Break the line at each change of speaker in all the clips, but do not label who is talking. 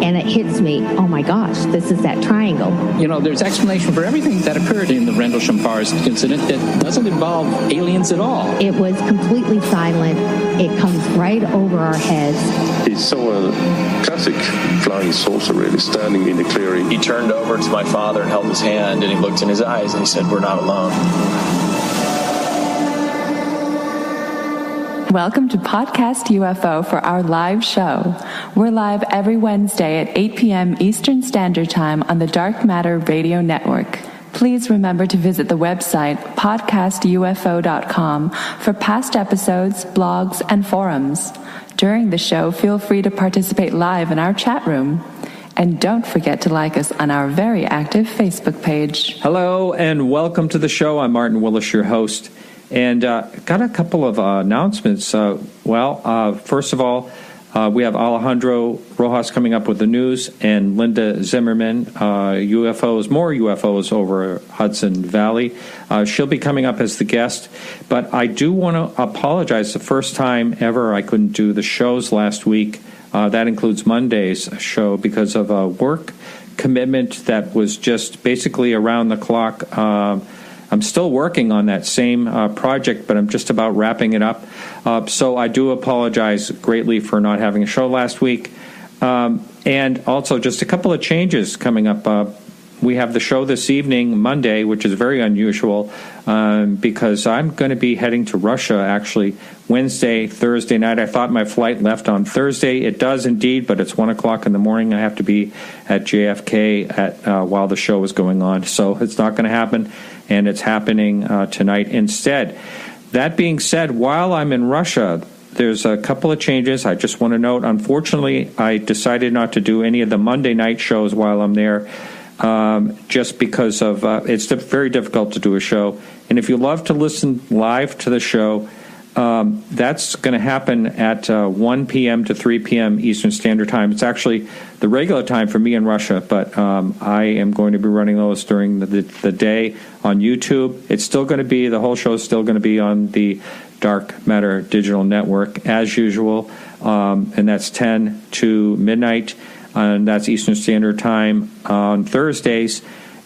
and it hits me, oh my gosh, this is that triangle.
You know, there's explanation for everything that occurred in the Rendlesham-Pars incident that doesn't involve aliens at all.
It was completely silent. It comes right over our heads.
He saw a classic flying saucer really standing in the clearing.
He turned over to my father and held his hand, and he looked in his eyes and he said, "We're not alone."
Welcome to Podcast UFO for our live show. We're live every Wednesday at 8 p.m. Eastern Standard Time on the Dark Matter Radio Network. Please remember to visit the website podcastufo.com for past episodes, blogs, and forums. During the show, feel free to participate live in our chat room. And don't forget to like us on our very active Facebook page.
Hello, and welcome to the show. I'm Martin Willis, your host. And got a couple of announcements. First of all, we have Alejandro Rojas coming up with the news, and Linda Zimmerman, UFOs, more UFOs over Hudson Valley. She'll be coming up as the guest. But I do want to apologize. The first time ever I couldn't do the shows last week. That includes Monday's show because of a work commitment that was just basically around the clock. I'm still working on that same project, but I'm just about wrapping it up. So I do apologize greatly for not having a show last week. And also just a couple of changes coming up. We have the show this evening, Monday, which is very unusual because I'm going to be heading to Russia, actually, Wednesday, Thursday night. I thought my flight left on Thursday. It does indeed, but it's 1 o'clock in the morning. I have to be at JFK while the show is going on. So it's not going to happen. And it's happening tonight instead. That being said, while I'm in Russia, there's a couple of changes. I just want to note, unfortunately, I decided not to do any of the Monday night shows while I'm there, just because of it's very difficult to do a show. And if you love to listen live to the show, that's going to happen at 1 p.m. to 3 p.m. Eastern Standard Time. It's actually the regular time for me in Russia, but I am going to be running those during the day on YouTube. It's still going to be, the whole show is still going to be on the Dark Matter Digital Network as usual, and that's 10 to midnight, and that's Eastern Standard Time on Thursdays.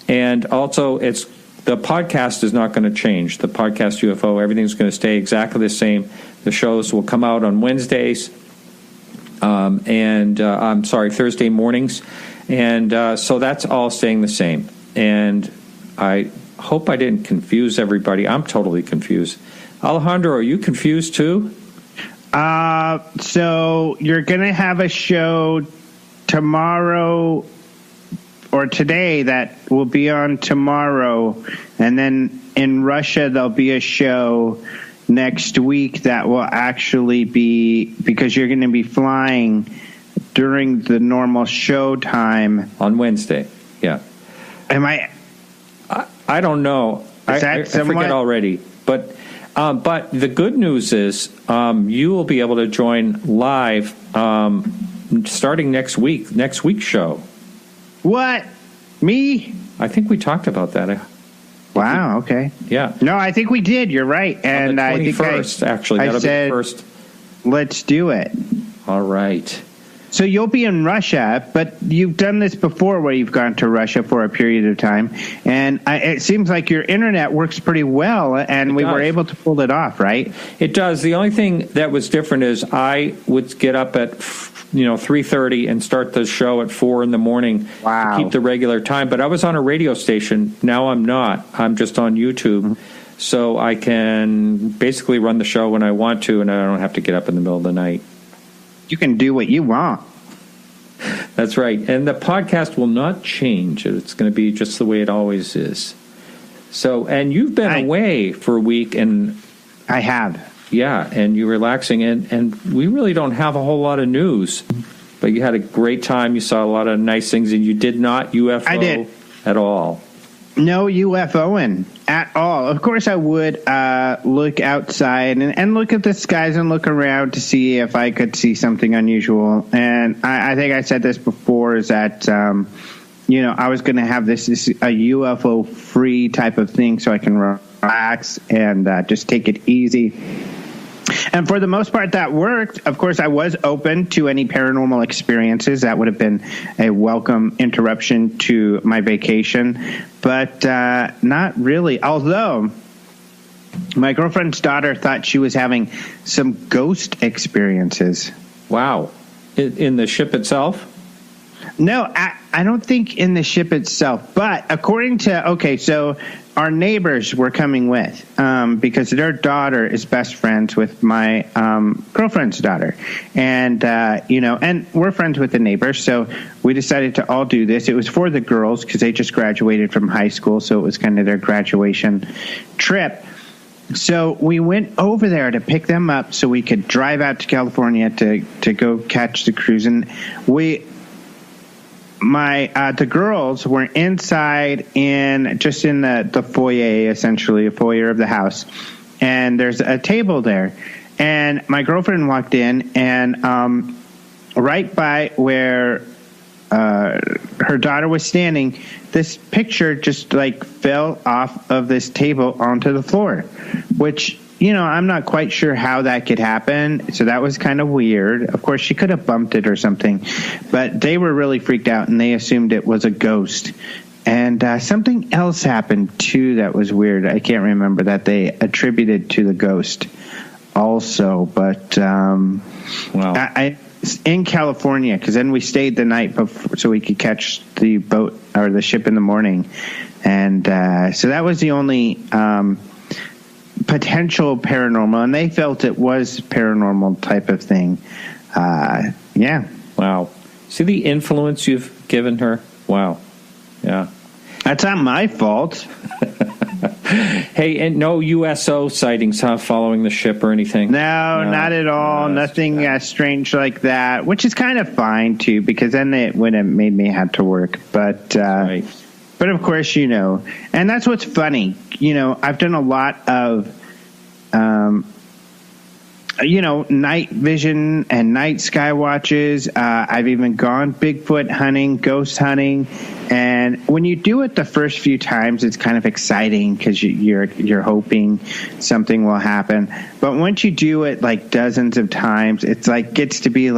And also, the podcast is not going to change. The podcast UFO, everything's going to stay exactly the same. The shows will come out on Wednesdays, Thursday mornings. And so that's all staying the same. And I hope I didn't confuse everybody. I'm totally confused. Alejandro, are you confused too?
So you're going to have a show tomorrow or today that will be on tomorrow, and then in Russia there'll be a show next week that will actually be, because you're going to be flying during the normal show time
on Wednesday. Yeah.
Am I
don't know. I forget already. But the good news is you will be able to join live starting next week's show.
What? Me?
I think we talked about that.
Wow, okay.
Yeah.
No, I think we did. You're right. And
on the 21st, that'll be the first.
Let's do it.
All right.
So you'll be in Russia, but you've done this before where you've gone to Russia for a period of time, and it seems like your internet works pretty well, and we were able to pull it off, right?
It does. The only thing that was different is I would get up at 3:30 and start the show at 4 in the morning to keep the regular time. But I was on a radio station. Now I'm not. I'm just on YouTube. So I can basically run the show when I want to, and I don't have to get up in the middle of the night.
You can do what you want.
That's right. And the podcast will not change. It's going to be just the way it always is. So, and you've been away for a week, and
I have.
Yeah, and you're relaxing, and we really don't have a whole lot of news. But you had a great time. You saw a lot of nice things, and you did not UFO at all.
No UFOing at all. Of course, I would look outside and look at the skies and look around to see if I could see something unusual. And I think I said this before, is that, I was going to have this a UFO-free type of thing so I can relax and just take it easy. And for the most part, that worked. Of course, I was open to any paranormal experiences. That would have been a welcome interruption to my vacation. But not really. Although my girlfriend's daughter thought she was having some ghost experiences.
Wow. In the ship itself?
No, I don't think in the ship itself. But according to, so our neighbors were coming with because their daughter is best friends with my girlfriend's daughter. And, and we're friends with the neighbors. So we decided to all do this. It was for the girls because they just graduated from high school. So it was kind of their graduation trip. So we went over there to pick them up so we could drive out to California to go catch the cruise. And the girls were inside in the foyer, essentially a foyer of the house, and there's a table there, and my girlfriend walked in, and right by where her daughter was standing, this picture just fell off of this table onto the floor, which I'm not quite sure how that could happen. So that was kind of weird. Of course, she could have bumped it or something, but they were really freaked out and they assumed it was a ghost. And something else happened too that was weird. I can't remember that they attributed to the ghost also, but I in California, because then we stayed the night before so we could catch the boat or the ship in the morning. And so that was the only potential paranormal, and they felt it was paranormal type of thing. Yeah. Wow.
See the influence you've given her? Wow. Yeah.
That's not my fault.
Hey, and no USO sightings, following the ship or anything?
No, not at all.
No,
nothing strange like that, which is kind of fine, too, because then it would have made me have to work. But,
right.
But of course, and that's what's funny. I've done a lot of, night vision and night sky watches. I've even gone Bigfoot hunting, ghost hunting. And when you do it the first few times, it's kind of exciting because you're hoping something will happen. But once you do it dozens of times, it's gets to be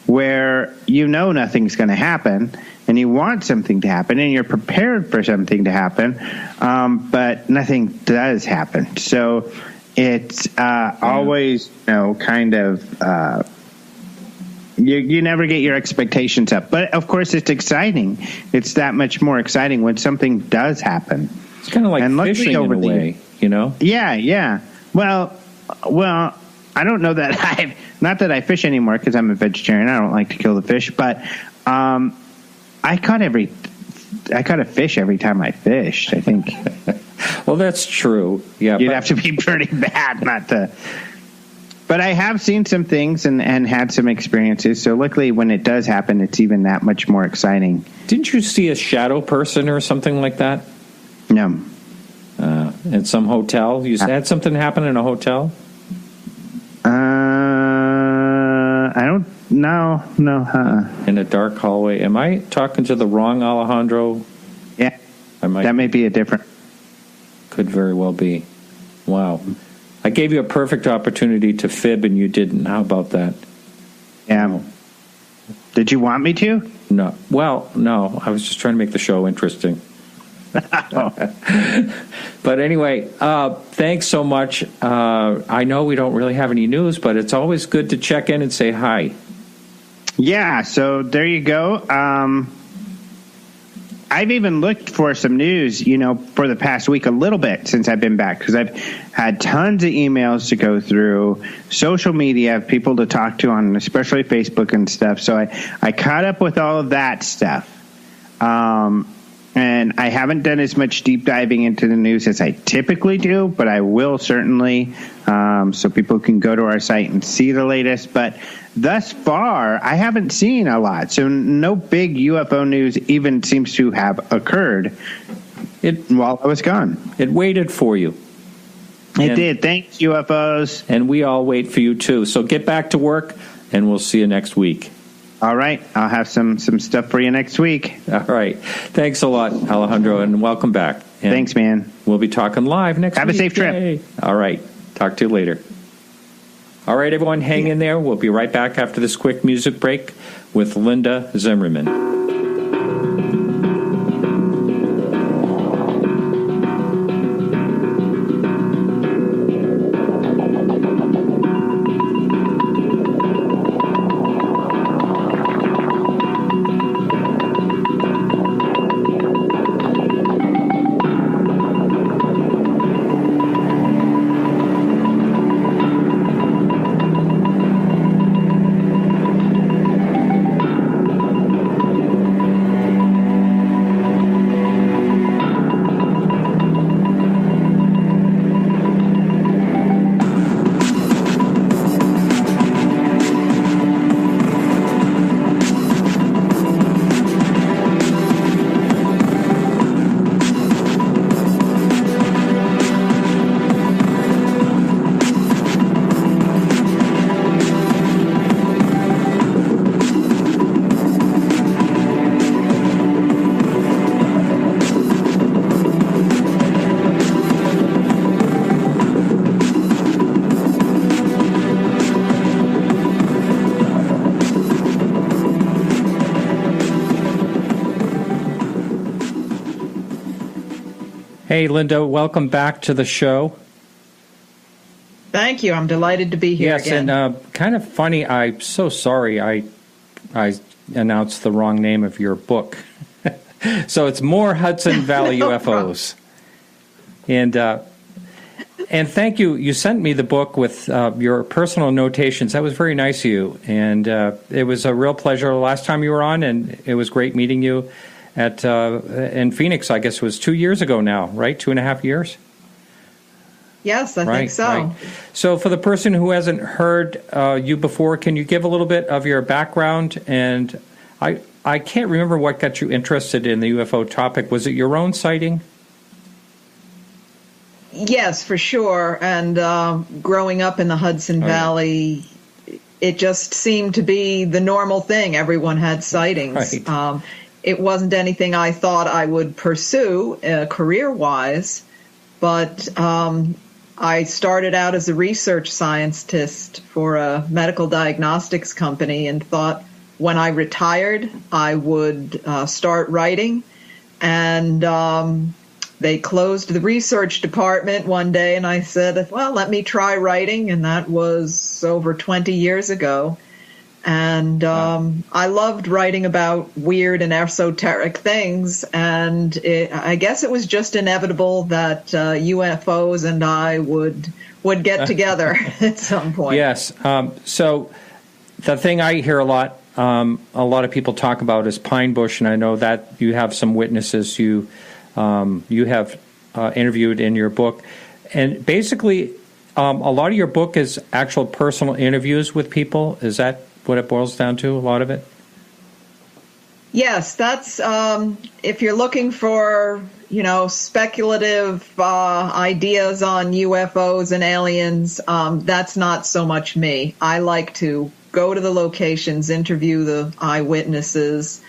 where nothing's going to happen. And you want something to happen, and you're prepared for something to happen, but nothing does happen. So it's always, kind of, you never get your expectations up. But, of course, it's exciting. It's that much more exciting when something does happen.
It's kind of like fishing in a way,
Yeah. Well, I don't know that not that I fish anymore because I'm a vegetarian. I don't like to kill the fish, but I caught a fish every time I fished, I think.
Well, that's true. Yeah,
You'd have to be pretty bad not to. But I have seen some things and had some experiences. So luckily when it does happen, it's even that much more exciting.
Didn't you see a shadow person or something like that?
No.
At some hotel? You had something happen in a hotel?
I don't. No.
In a dark hallway. Am I talking to the wrong Alejandro?
Yeah. That may be a different.
Could very well be. Wow. I gave you a perfect opportunity to fib and you didn't. How about that?
Yeah. Did you want me to?
No. Well, no. I was just trying to make the show interesting. But anyway, thanks so much. I know we don't really have any news, but it's always good to check in and say hi.
Yeah, so there you go. I've even looked for some news, for the past week a little bit since I've been back, because I've had tons of emails to go through, social media, people to talk to on especially Facebook and stuff. So I caught up with all of that stuff. And I haven't done as much deep diving into the news as I typically do, but I will certainly, so people can go to our site and see the latest. But thus far, I haven't seen a lot. So no big UFO news even seems to have occurred while I was gone.
It waited for you.
It did. Thanks, UFOs.
And we all wait for you, too. So get back to work, and we'll see you next week.
All right. I'll have some stuff for you next week.
All right. Thanks a lot, Alejandro, and welcome back. And
thanks, man.
We'll be talking live next week.
Have a safe trip.
All right. Talk to you later. All right, everyone, hang in there. We'll be right back after this quick music break with Linda Zimmerman. Hey, Linda, welcome back to the show.
Thank you. I'm delighted to be here again.
Yes, and kind of funny, I'm so sorry I announced the wrong name of your book. So it's More Hudson Valley UFOs. And thank you. You sent me the book with your personal notations. That was very nice of you. And it was a real pleasure the last time you were on, and it was great meeting you in Phoenix. I guess it was 2 years ago now, right? 2.5 years?
Yes, I think so.
Right. So for the person who hasn't heard you before, can you give a little bit of your background? And I can't remember what got you interested in the UFO topic. Was it your own sighting?
Yes, for sure. And growing up in the Hudson Valley, it just seemed to be the normal thing. Everyone had sightings. Right. It wasn't anything I thought I would pursue career-wise, but I started out as a research scientist for a medical diagnostics company and thought when I retired, I would start writing. And they closed the research department one day, and I said, well, let me try writing. And that was over 20 years ago. And I loved writing about weird and esoteric things. And I guess it was just inevitable that UFOs and I would get together at some point. Yes.
So the thing I hear a lot of people talk about is Pine Bush, and I know that you have some witnesses you have interviewed in your book. And basically, a lot of your book is actual personal interviews with people. Is that what it boils down to, a lot of it?
Yes, that's if you're looking for, speculative ideas on UFOs and aliens, that's not so much me. I like to go to the locations, interview the eyewitnesses,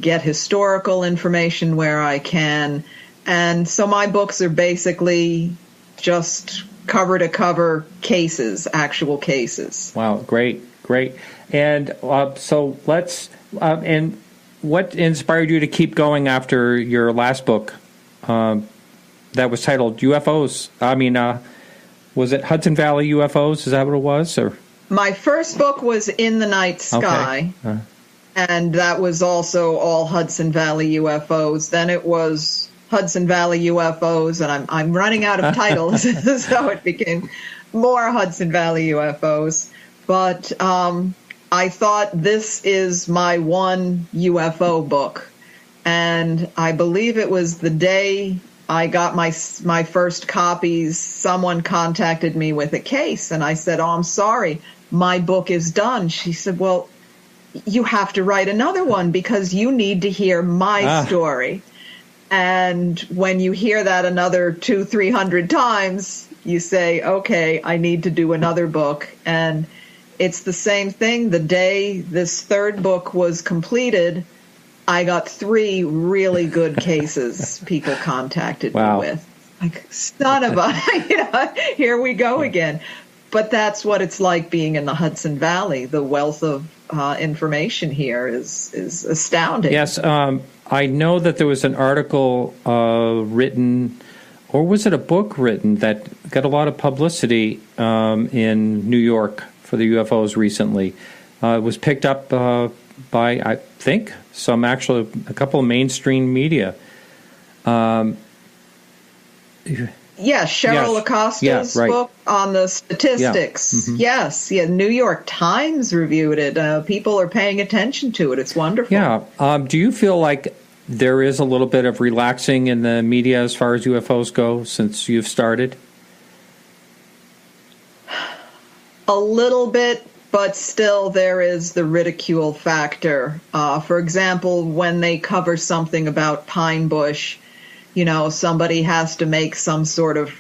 get historical information where I can. And so my books are basically just cover-to-cover cases, actual cases.
Wow, great. And so let's and what inspired you to keep going after your last book that was titled UFOs? I mean, was it Hudson Valley UFOs? Is that what it was? Or
my first book was In the Night Sky, and that was also all Hudson Valley UFOs. Then it was Hudson Valley UFOs, and I'm running out of titles, so it became more Hudson Valley UFOs. But I thought this is my one UFO book. And I believe it was the day I got my first copies, someone contacted me with a case. And I said, I'm sorry, my book is done. She said, well, you have to write another one because you need to hear my story. And when you hear that another 200-300 times, you say, okay, I need to do another book. And it's the same thing. The day this third book was completed, I got 3 really good cases people contacted me with. Like, son of a, here we go again. But that's what it's like being in the Hudson Valley. The wealth of information here is astounding.
Yes, I know that there was an article written, or was it a book written, that got a lot of publicity in New York for the UFOs recently. It was picked up by, I think, a couple of mainstream media.
Yes, Cheryl Acosta's book on the statistics. Yeah. Mm-hmm. Yes, New York Times reviewed it. People are paying attention to it. It's wonderful.
Yeah. Do you feel like there is a little bit of relaxing in the media as far as UFOs go since you've started?
A little bit, but still there is the ridicule factor. For example, when they cover something about Pine Bush, somebody has to make some sort of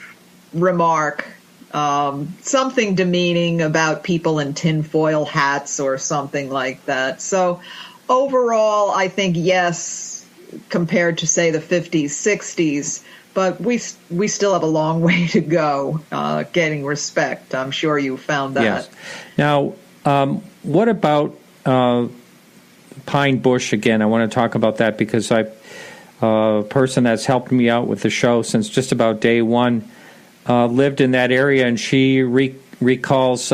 remark, something demeaning about people in tinfoil hats or something like that. So overall, I think yes, compared to, say, the 50s, 60s, but we still have a long way to go getting respect. I'm sure you found that.
Yes. Now, what about Pine Bush again? I want to talk about that because a person that's helped me out with the show since just about day one lived in that area, and she recalls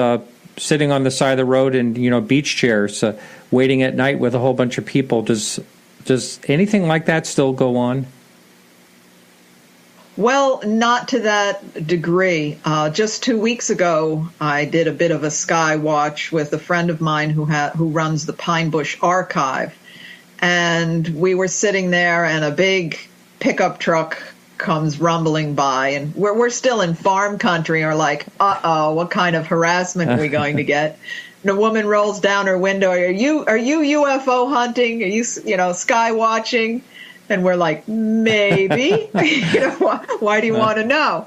sitting on the side of the road in beach chairs, waiting at night with a whole bunch of people. Does anything like that still go on?
Well, not to that degree. Just 2 weeks ago, I did a bit of a sky watch with a friend of mine who runs the Pine Bush Archive. And we were sitting there, and a big pickup truck comes rumbling by, and we're still in farm country. Are like, what kind of harassment are we going to get? And a woman rolls down her window. Are you UFO hunting? Are you sky watching? And we're like, maybe. Why do you want to know?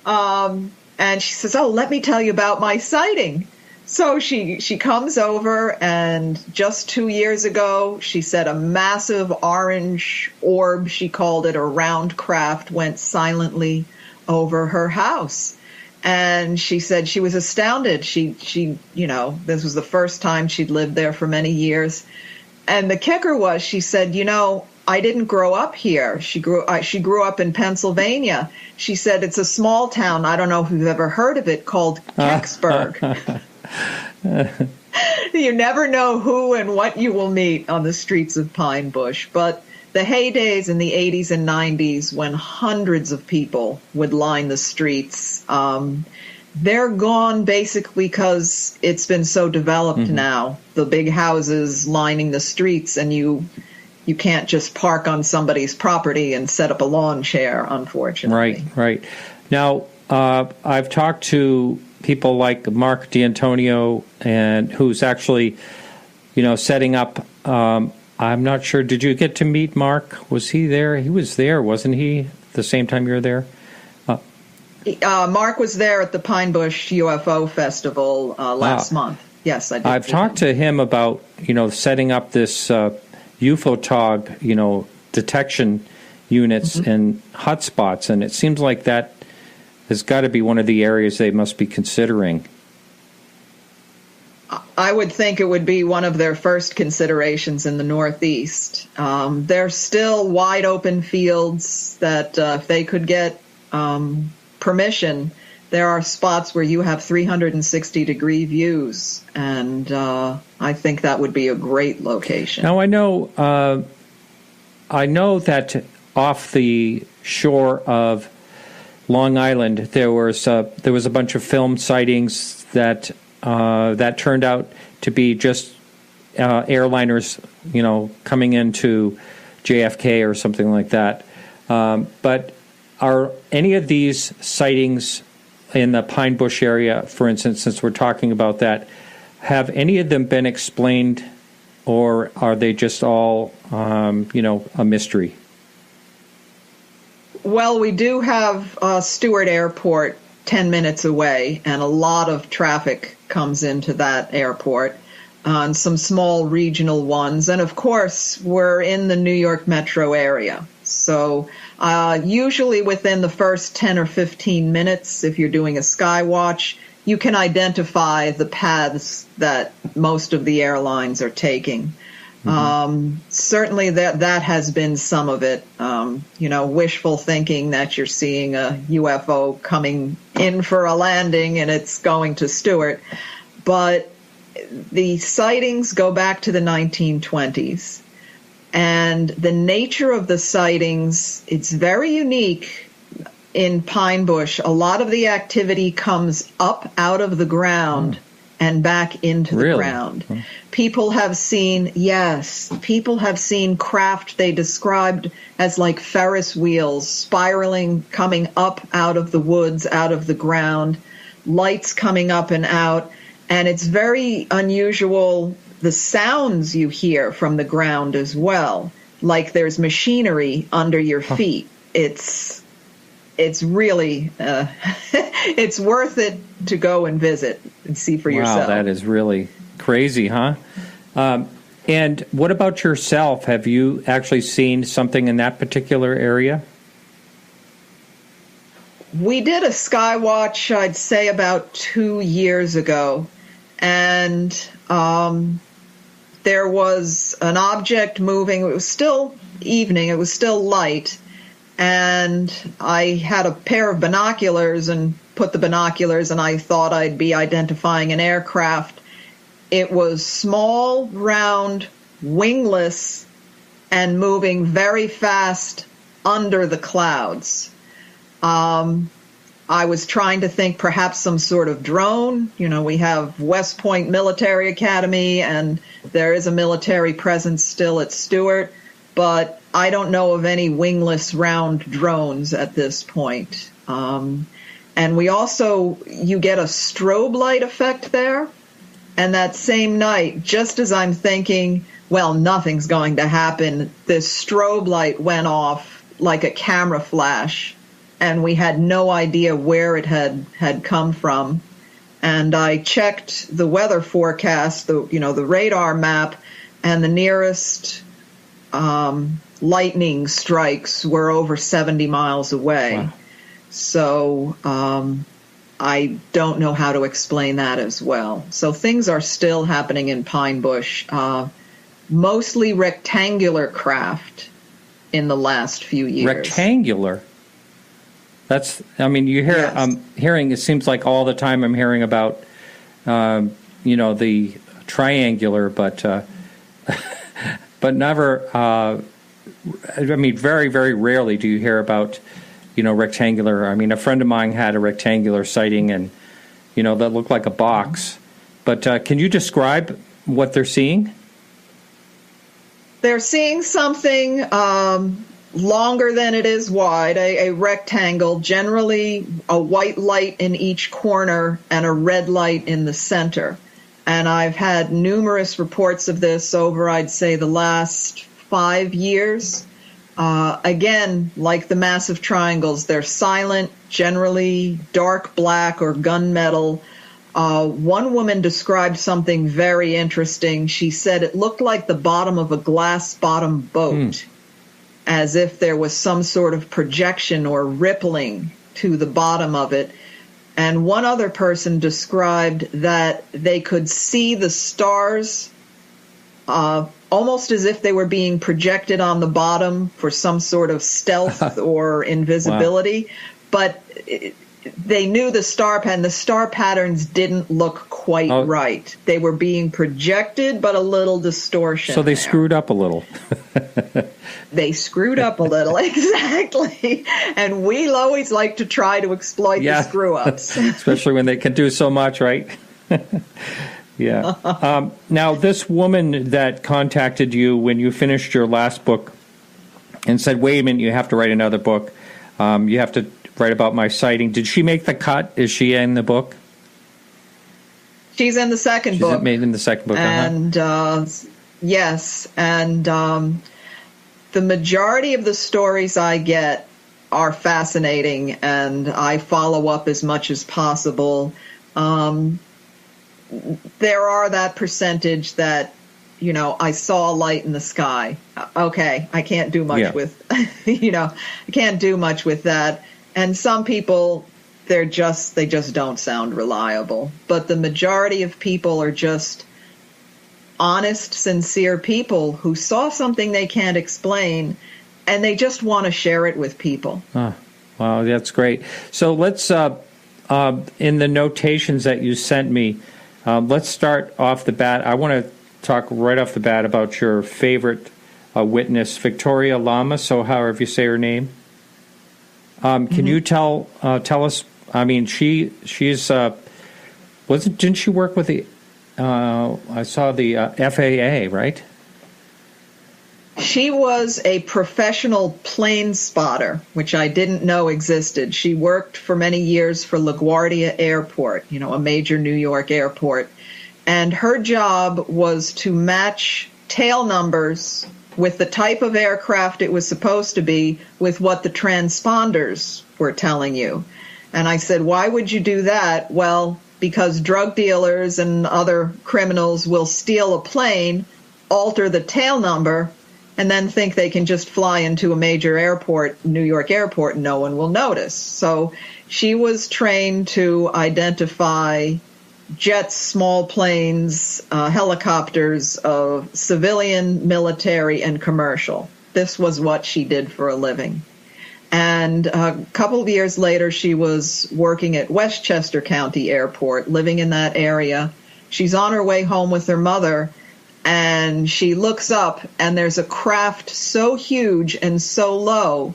And she says, let me tell you about my sighting. So she comes over, and just 2 years ago, she said a massive orange orb, she called it, a round craft, went silently over her house. And she said she was astounded. She this was the first time she'd lived there for many years. And the kicker was, she said, I didn't grow up here. She grew up in Pennsylvania. She said it's a small town. I don't know if you've ever heard of it, called Kecksburg. You never know who and what you will meet on the streets of Pine Bush. But the heydays in the 80s and 90s, when hundreds of people would line the streets, they're gone basically because it's been so developed now. The big houses lining the streets, and you can't just park on somebody's property and set up a lawn chair, unfortunately.
Right. Now, I've talked to people like Mark D'Antonio, and who's actually, setting up. I'm not sure. Did you get to meet Mark? Was he there? He was there, wasn't he? The same time you were there.
Mark was there at the Pine Bush UFO Festival last month. Yes, I did.
I've talked to him about setting up this UFOTOG, detection units and hotspots, and it seems like that has got to be one of the areas they must be considering.
I would think it would be one of their first considerations in the Northeast. There's still wide open fields that if they could get permission, there are spots where you have 360-degree views, and I think that would be a great location.
Now, I know that off the shore of Long Island, there was a bunch of filmed sightings that turned out to be just airliners, coming into JFK or something like that. But are any of these sightings in the Pine Bush area, for instance, since we're talking about that, have any of them been explained, or are they just all, a mystery?
Well, we do have Stewart Airport 10 minutes away, and a lot of traffic comes into that airport, and some small regional ones. And, of course, we're in the New York metro area. So usually within the first 10 or 15 minutes, if you're doing a sky watch, you can identify the paths that most of the airlines are taking. Certainly that has been some of it. Wishful thinking that you're seeing a UFO coming in for a landing and it's going to Stewart. But the sightings go back to the 1920s. And the nature of the sightings, it's very unique in Pine Bush. A lot of the activity comes up out of the ground and back into the ground. People have seen craft they described as like Ferris wheels spiraling, coming up out of the woods, out of the ground, lights coming up and out. And it's very unusual, the sounds you hear from the ground as well, like there's machinery under your feet. It's really, it's worth it to go and visit and see for yourself.
Wow, that is really crazy, huh? And what about yourself? Have you actually seen something in that particular area?
We did a sky watch, I'd say, about 2 years ago. And there was an object moving. It was still evening. It was still light. And I had a pair of binoculars and put the binoculars, and I thought I'd be identifying an aircraft. It was small, round, wingless, and moving very fast under the clouds. I was trying to think perhaps some sort of drone. We have West Point Military Academy, and there is a military presence still at Stewart, but I don't know of any wingless round drones at this point. And we also, you get a strobe light effect there. And that same night, just as I'm thinking, well, nothing's going to happen, this strobe light went off like a camera flash. And we had no idea where it had come from. And I checked the weather forecast, the radar map, and the nearest lightning strikes were over 70 miles away. Wow. So I don't know how to explain that as well. So things are still happening in Pine Bush, mostly rectangular craft in the last few years.
Rectangular? You hear, yes. I'm hearing, it seems like all the time I'm hearing about, the triangular, but never, very, very rarely do you hear about, rectangular. A friend of mine had a rectangular sighting and, that looked like a box. But can you describe what they're seeing?
They're seeing something longer than it is wide, a rectangle, generally a white light in each corner and a red light in the center. And I've had numerous reports of this over, I'd say, the last 5 years. Again, like the massive triangles, they're silent, generally dark black or gunmetal. One woman described something very interesting. She said it looked like the bottom of a glass-bottom boat, as if there was some sort of projection or rippling to the bottom of it. And one other person described that they could see the stars almost as if they were being projected on the bottom for some sort of stealth or invisibility. Wow. But they knew the star patterns didn't look quite right. They were being projected, but a little distortion.
So they screwed up a little.
They screwed up a little, exactly. And we always like to try to exploit the screw-ups.
Especially when they can do so much, right? Yeah. Now, this woman that contacted you when you finished your last book and said, wait a minute, you have to write another book. You have to write about my sighting. Did she make the cut? Is she in the book?
She's in the second book.
She's made in the second book.
And yes. And the majority of the stories I get are fascinating, and I follow up as much as possible. There are that percentage that, I saw a light in the sky. Okay, I can't do much with, I can't do much with that. And some people they just don't sound reliable. But the majority of people are just honest, sincere people who saw something they can't explain, and they just want to share it with people.
Wow, that's great. So let's, in the notations that you sent me, let's start off the bat. I want to talk right off the bat about your favorite witness, Victoria Lama, so however you say her name. Can you tell us, I mean, she's, didn't she work with the, I saw the FAA, right?
She was a professional plane spotter, which I didn't know existed. She worked for many years for LaGuardia Airport, a major New York airport. And her job was to match tail numbers with the type of aircraft it was supposed to be with what the transponders were telling you. And I said, why would you do that? Well, because drug dealers and other criminals will steal a plane, alter the tail number, and then think they can just fly into a major airport, New York airport, and no one will notice. So she was trained to identify jets, small planes, helicopters of civilian, military, and commercial. This was what she did for a living. And a couple of years later, she was working at Westchester County Airport, living in that area. She's on her way home with her mother, and she looks up, and there's a craft so huge and so low,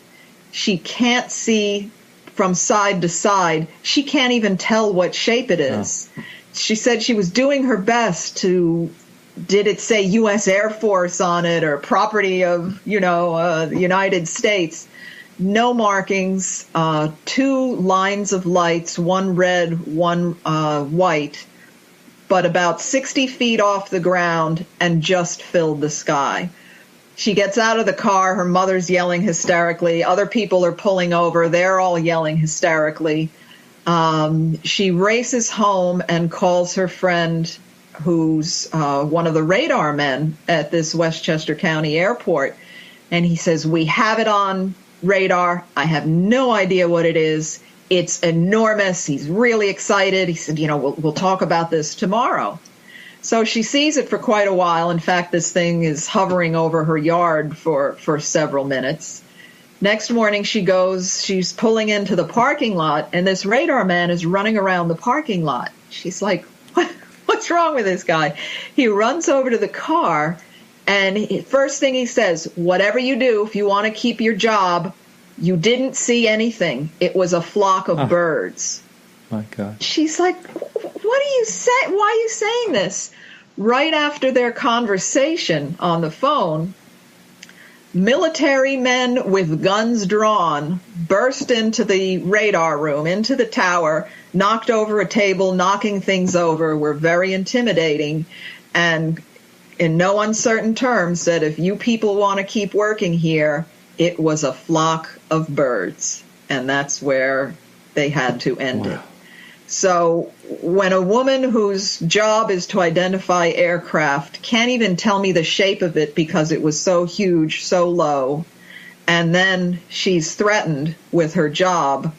she can't see from side to side. She can't even tell what shape it is. Oh. She said she was doing her best to, did it say U.S. Air Force on it or property of, the United States? No markings, 2 lines of lights, one red, one white, but about 60 feet off the ground and just filled the sky. She gets out of the car. Her mother's yelling hysterically. Other people are pulling over. They're all yelling hysterically. She races home and calls her friend, who's one of the radar men at this Westchester County Airport. And he says, we have it on radar. I have no idea what it is. It's enormous. He's really excited. He said, we'll talk about this tomorrow. So she sees it for quite a while. In fact, this thing is hovering over her yard for several minutes. Next morning, she's pulling into the parking lot, and this radar man is running around the parking lot. She's like, what's wrong with this guy? He runs over to the car, and first thing he says, whatever you do, if you want to keep your job, you didn't see anything. It was a flock of birds.
My God.
She's like, what are you saying? Why are you saying this? Right after their conversation on the phone, military men with guns drawn burst into the radar room, into the tower, knocked over a table, knocking things over, were very intimidating, and in no uncertain terms said, if you people want to keep working here, it was a flock of birds. And that's where they had to end it. So when a woman whose job is to identify aircraft can't even tell me the shape of it because it was so huge, so low, and then she's threatened with her job.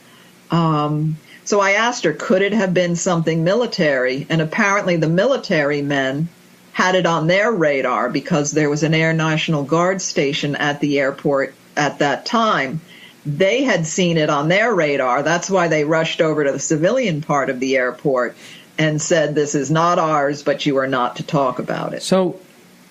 So I asked her, could it have been something military? And apparently the military men had it on their radar because there was an Air National Guard station at the airport at that time. They had seen it on their radar. That's why they rushed over to the civilian part of the airport and said, this is not ours, but you are not to talk about it.
So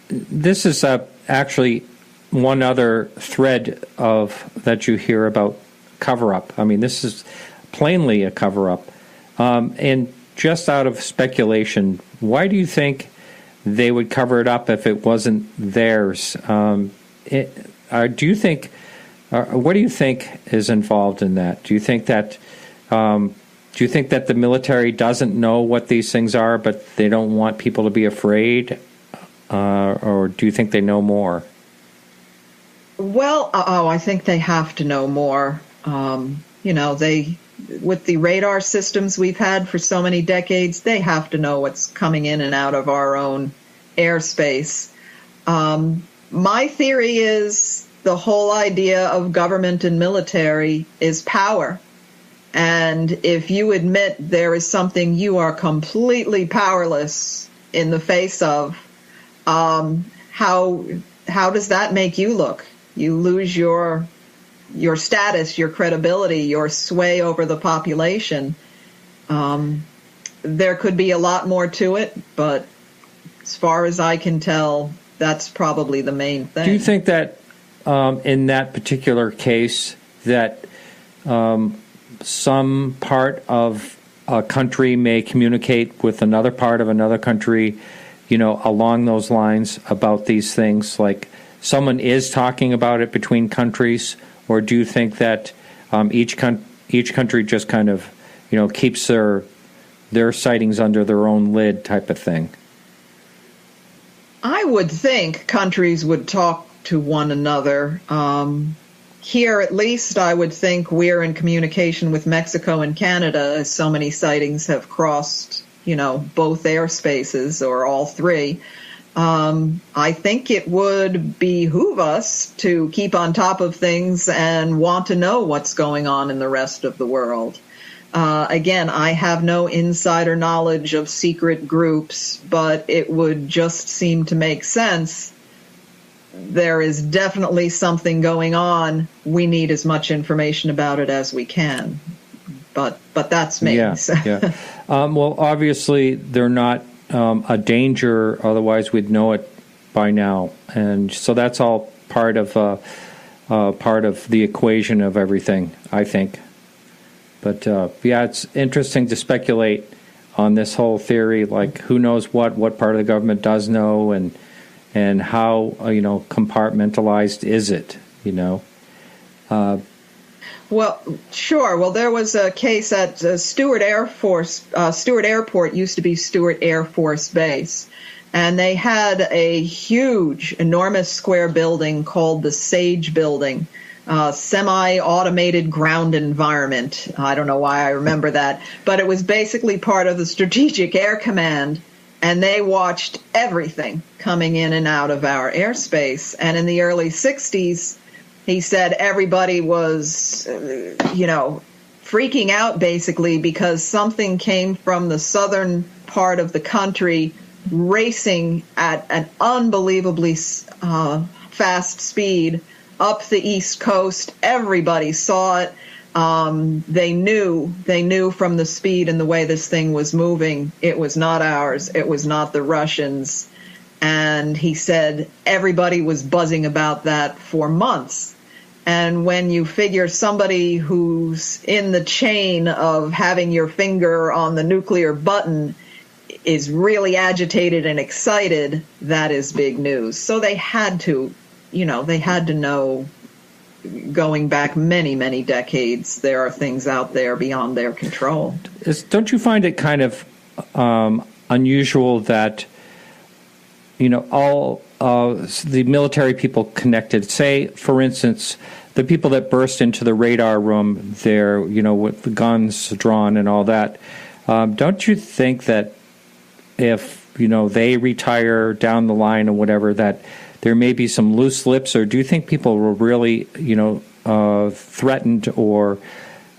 this is actually one other thread that you hear about cover-up. I mean, this is plainly a cover-up. And just out of speculation, why do you think they would cover it up if it wasn't theirs? What do you think is involved in that? Do you think that the military doesn't know what these things are, but they don't want people to be afraid, or do you think they know more?
Well, I think they have to know more. With the radar systems we've had for so many decades, they have to know what's coming in and out of our own airspace. My theory is the whole idea of government and military is power. And if you admit there is something you are completely powerless in the face of, how does that make you look? You lose your status, your credibility, your sway over the population. There could be a lot more to it, but as far as I can tell, that's probably the main thing.
Do you think that in that particular case that some part of a country may communicate with another part of another country, along those lines about these things? Like someone is talking about it between countries, or do you think that each country just kind of, keeps their sightings under their own lid type of thing?
I would think countries would talk to one another. Here, at least, I would think we're in communication with Mexico and Canada, as so many sightings have crossed, both airspaces or all three. I think it would behoove us to keep on top of things and want to know what's going on in the rest of the world. Again, I have no insider knowledge of secret groups, but it would just seem to make sense. There is definitely something going on. We need as much information about it as we can. But that's me.
Yeah. Well, obviously, they're not a danger. Otherwise, we'd know it by now. And so that's all part of the equation of everything, I think. But, it's interesting to speculate on this whole theory, like who knows what part of the government does know and how, compartmentalized is it,
Well, sure. Well, there was a case at Stewart Airport used to be Stewart Air Force Base, and they had a huge, enormous square building called the Sage Building. Semi-automated ground environment. I don't know why I remember that, but it was basically part of the Strategic Air Command, and they watched everything coming in and out of our airspace. And in the early 60s, he said everybody was, freaking out basically because something came from the southern part of the country racing at an unbelievably fast speed up the East Coast. Everybody saw it. They knew from the speed and the way this thing was moving, it was not ours. It was not the Russians. And he said everybody was buzzing about that for months. And when you figure somebody who's in the chain of having your finger on the nuclear button is really agitated and excited, that is big news. So they had to know, going back many, many decades, there are things out there beyond their control.
Don't you find it kind of unusual that, all the military people connected, say, for instance, the people that burst into the radar room there, with the guns drawn and all that, don't you think that if, they retire down the line or whatever, that there may be some loose lips, or do you think people were really, threatened or,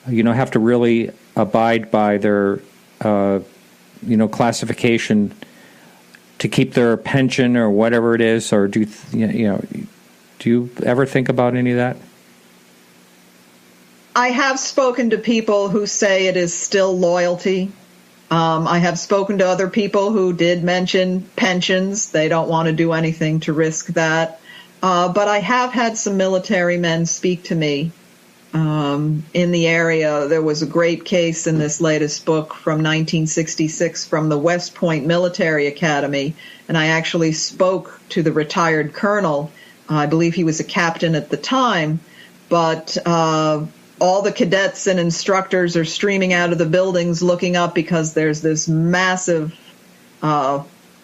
have to really abide by their, classification to keep their pension or whatever it is, or do you ever think about any of that?
I have spoken to people who say it is still loyalty. I have spoken to other people who did mention pensions. They don't want to do anything to risk that. But I have had some military men speak to me in the area. There was a great case in this latest book from 1966 from the West Point Military Academy, and I actually spoke to the retired colonel. I believe he was a captain at the time, but all the cadets and instructors are streaming out of the buildings looking up because there's this massive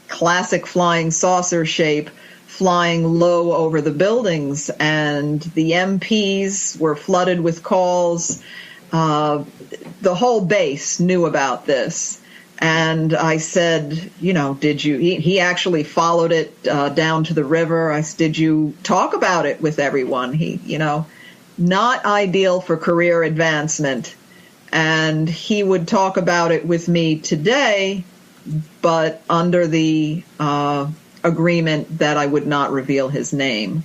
classic flying saucer shape flying low over the buildings, and the MPs were flooded with calls. The whole base knew about this. And I said, did you, he actually followed it down to the river. I said, did you talk about it with everyone? He, not ideal for career advancement. and he would talk about it with me today, but under the agreement that I would not reveal his name,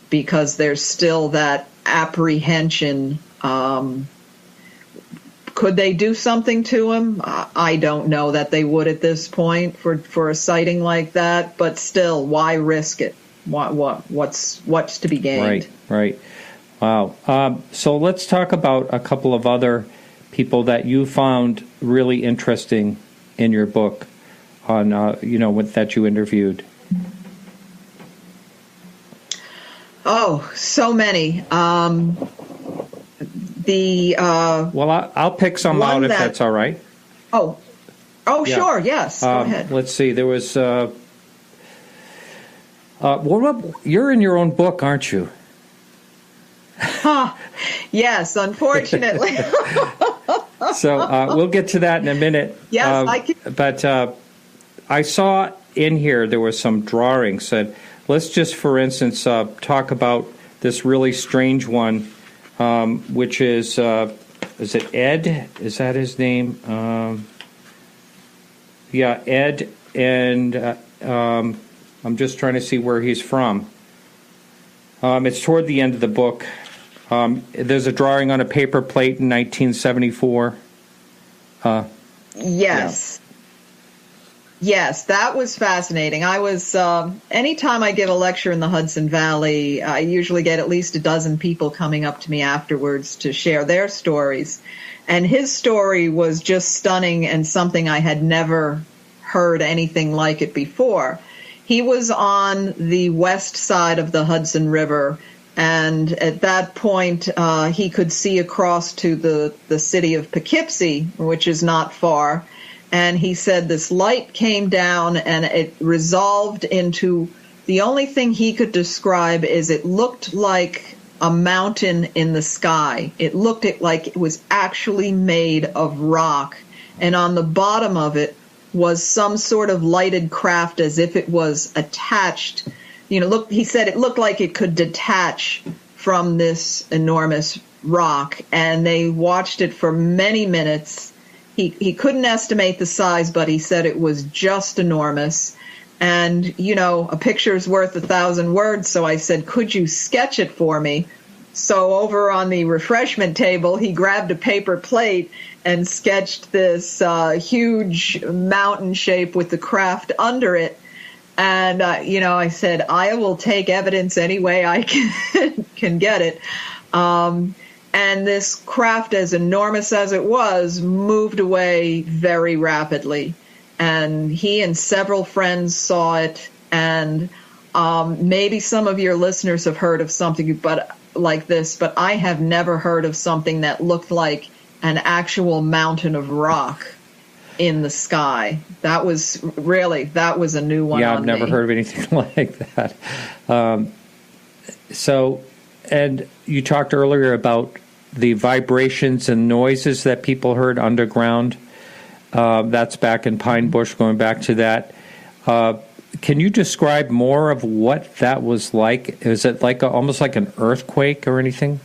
because there's still that apprehension. Could they do something to him? I don't know that they would at this point for a sighting like that, but still, why risk it? What's to be gained?
Right. Wow. So let's talk about a couple of other people that you found really interesting in your book on, that you interviewed.
Oh, so many.
I'll pick some out if that's all right.
Oh, yeah. Sure, yes. Go ahead.
Let's see. There was. You're in your own book, aren't you?
Yes, unfortunately.
So we'll get to that in a minute.
Yes, I can.
But I saw in here there was some drawings that. Let's just, for instance, talk about this really strange one, which is it Ed? Is that his name? Yeah, Ed, and I'm just trying to see where he's from. It's toward the end of the book. There's a drawing on a paper plate in 1974.
Yes. Yeah. Yes, that was fascinating. I was, anytime I give a lecture in the Hudson Valley, I usually get at least a dozen people coming up to me afterwards to share their stories. And his story was just stunning and something I had never heard anything like it before. He was on the west side of the Hudson River, and at that point, he could see across to the city of Poughkeepsie, which is not far. And he said this light came down and it resolved into, the only thing he could describe is it looked like a mountain in the sky. It looked like it was actually made of rock. And on the bottom of it was some sort of lighted craft as if it was attached. He said it looked like it could detach from this enormous rock. And they watched it for many minutes. He couldn't estimate the size, but he said it was just enormous. And, a picture's worth 1,000 words. So I said, could you sketch it for me? So over on the refreshment table, he grabbed a paper plate and sketched this huge mountain shape with the craft under it. And, I said, I will take evidence any way I can get it. And this craft, as enormous as it was, moved away very rapidly. And he and several friends saw it. And maybe some of your listeners have heard of something like this, but I have never heard of something that looked like an actual mountain of rock in the sky. That was a new one.
Yeah, I've never heard of anything like that. And you talked earlier about the vibrations and noises that people heard underground. That's back in Pine Bush, going back to that. Can you describe more of what that was like? Is it like almost like an earthquake or anything?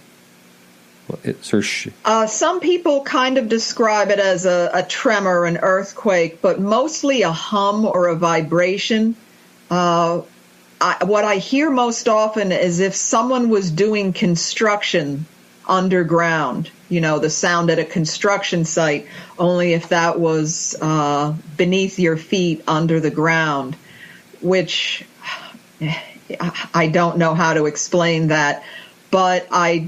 Some people kind of describe it as a tremor, an earthquake, but mostly a hum or a vibration. What I hear most often is if someone was doing construction underground, the sound at a construction site, only if that was beneath your feet under the ground, which I don't know how to explain that. But I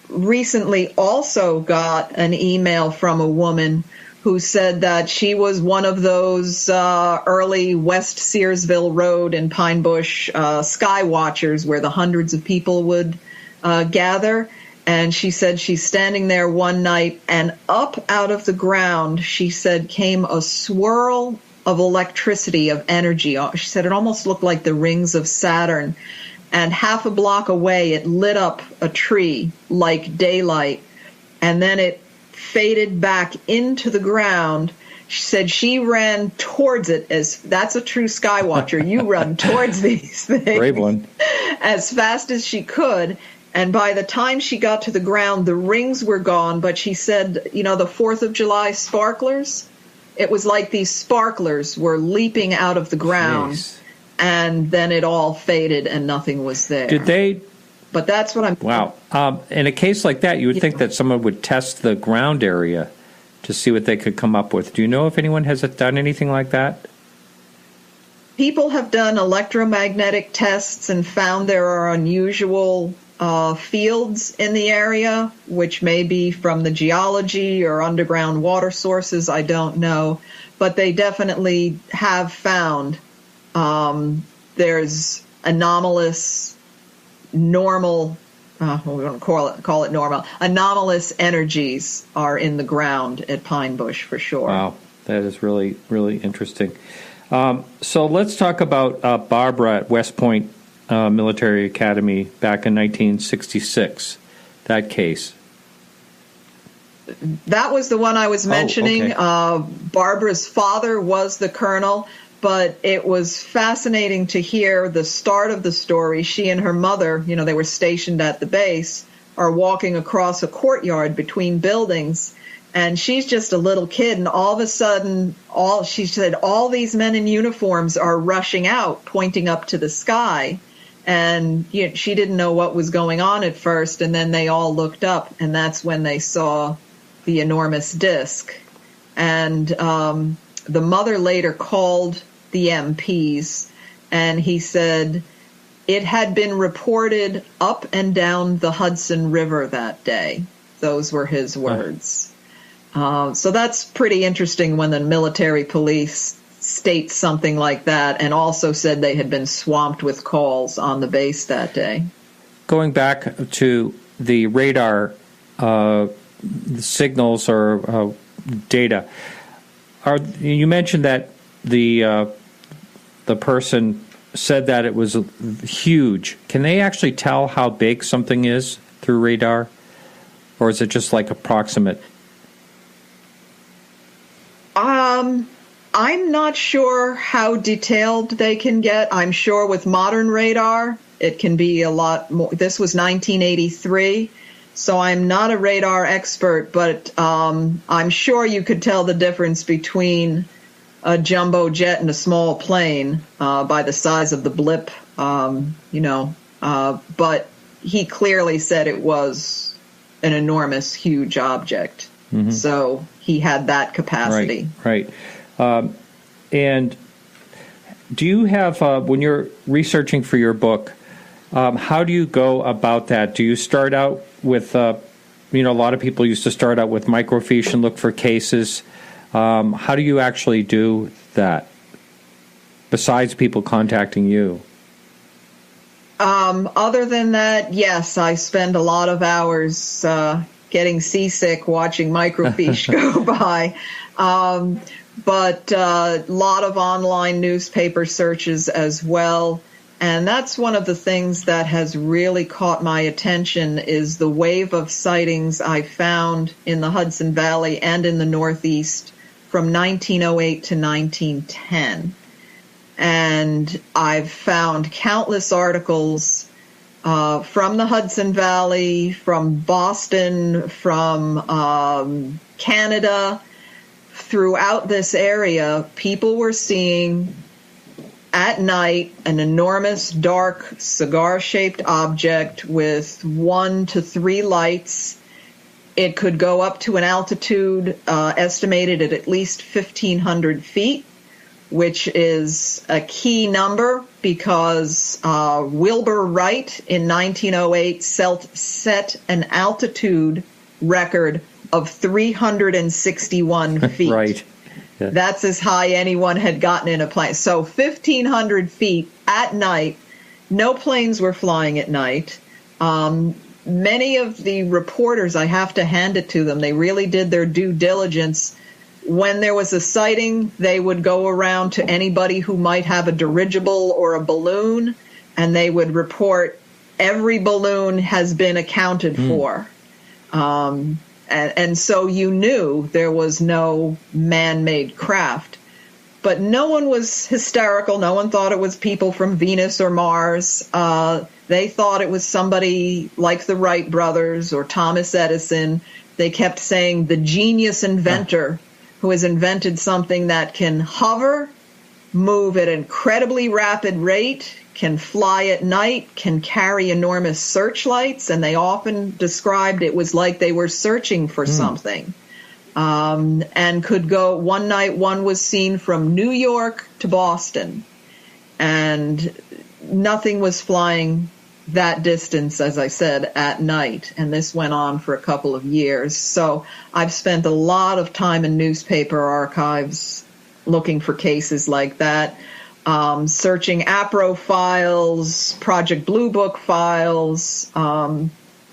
recently also got an email from a woman who said that she was one of those early West Searsville Road and Pine Bush sky watchers where the hundreds of people would gather. And she said she's standing there one night, and up out of the ground, she said, came a swirl of electricity, of energy. She said it almost looked like the rings of Saturn. And half a block away, it lit up a tree like daylight. And then it faded back into the ground. She said she ran towards it, as that's a true skywatcher. You run towards these things.
Brave one.
As fast as she could. And by the time she got to the ground, the rings were gone, but she said, the 4th of July sparklers, it was like these sparklers were leaping out of the ground. Jeez. And then it all faded and nothing was there.
Did they?
But that's what I'm...
Wow. In a case like that, you would think that someone would test the ground area to see what they could come up with. Do you know if anyone has done anything like that?
People have done electromagnetic tests and found there are unusual fields in the area, which may be from the geology or underground water sources. I don't know. But they definitely have found there's anomalous, normal, we're going to call it normal, anomalous energies are in the ground at Pine Bush for sure.
Wow, that is really, really interesting. So let's talk about Barbara at West Point Military Academy back in 1966, that case.
That was the one I was mentioning.
Oh, okay.
Barbara's father was the colonel, but it was fascinating to hear the start of the story. She and her mother, they were stationed at the base, are walking across a courtyard between buildings, and she's just a little kid, and all of a sudden, she said, all these men in uniforms are rushing out, pointing up to the sky. And she didn't know what was going on at first, and then they all looked up, and that's when they saw the enormous disc. And the mother later called the MPs, and he said it had been reported up and down the Hudson River that day. Those were his words. So that's pretty interesting when the military police state something like that, and also said they had been swamped with calls on the base that day.
Going back to the radar signals or data, you mentioned that the person said that it was huge. Can they actually tell how big something is through radar, or is it just like approximate?
I'm not sure how detailed they can get. I'm sure with modern radar, it can be a lot more. This was 1983, so I'm not a radar expert, but I'm sure you could tell the difference between a jumbo jet and a small plane by the size of the blip, but he clearly said it was an enormous, huge object. Mm-hmm. So he had that capacity.
Right. And do you have, when you're researching for your book, how do you go about that? Do you start out with, a lot of people used to start out with microfiche and look for cases. How do you actually do that, besides people contacting you?
Other than that, yes, I spend a lot of hours getting seasick watching microfiche go by. But a lot of online newspaper searches as well. And that's one of the things that has really caught my attention is the wave of sightings I found in the Hudson Valley and in the Northeast from 1908 to 1910. And I've found countless articles from the Hudson Valley, from Boston, from Canada. Throughout this area, people were seeing at night an enormous dark cigar-shaped object with 1 to 3 lights. It could go up to an altitude estimated at least 1,500 feet, which is a key number because Wilbur Wright in 1908 set an altitude record of 361 feet.
Right. Yeah.
That's as high anyone had gotten in a plane. So 1,500 feet at night. No planes were flying at night. Many of the reporters, I have to hand it to them, they really did their due diligence. When there was a sighting, they would go around to anybody who might have a dirigible or a balloon, and they would report every balloon has been accounted for. And so you knew there was no man-made craft. But no one was hysterical. No one thought it was people from Venus or Mars. They thought it was somebody like the Wright brothers or Thomas Edison. They kept saying the genius inventor who has invented something that can hover, move at an incredibly rapid rate, can fly at night, can carry enormous searchlights, and they often described it was like they were searching for something. And could go, one night one was seen from New York to Boston, and nothing was flying that distance, as I said, at night. And this went on for a couple of years. So I've spent a lot of time in newspaper archives looking for cases like that, searching APRO files, Project Blue Book files,